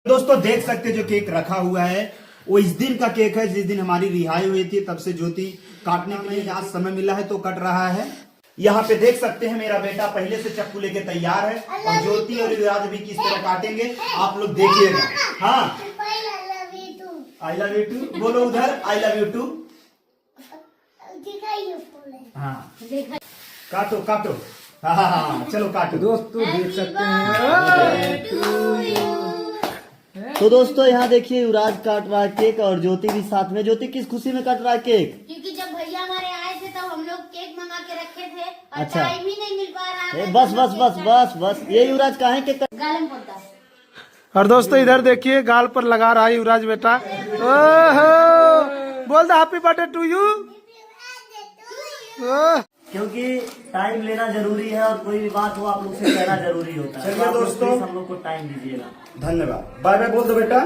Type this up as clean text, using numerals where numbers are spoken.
दोस्तों देख सकते जो केक रखा हुआ है वो इस दिन का केक है जिस दिन हमारी रिहाई हुई थी। तब से ज्योति काटने के लिए आज समय मिला है तो कट रहा है। यहाँ पे देख सकते हैं मेरा बेटा पहले से चक्कू लेके तैयार है और ज्योति और युवराज भी किस तरह काटेंगे आप लोग देखिएगा। हाँ आई लव यू टू बोलो उधर आई लव यू टू। हाँ काटो काटो। हाँ चलो काटो। दोस्तों देख सकते हैं। तो दोस्तों यहाँ देखिए युवराज काट रहा है केक और ज्योति भी साथ में। ज्योति किस खुशी में काट रहा है केक? क्योंकि जब भैया हमारे आए थे तब हम लोग केक मंगा के रखे थे और अच्छा। टाइम ही नहीं मिल पा रहा है। बस बस बस बस बस ये युवराज कहाँ है केक? गालम पड़ता है। और दोस्तों इधर देखिए गाल पर लगा रहा है युवराज बेटा। ओहो बोल दो हैप्पी बर्थडे टू यू। क्योंकि टाइम लेना जरूरी है और कोई भी बात हो आप लोग से कहना जरूरी होता है। चलिए दोस्तों हम लोग को टाइम दीजिएगा। धन्यवाद। बाय बाय बोल दो बेटा।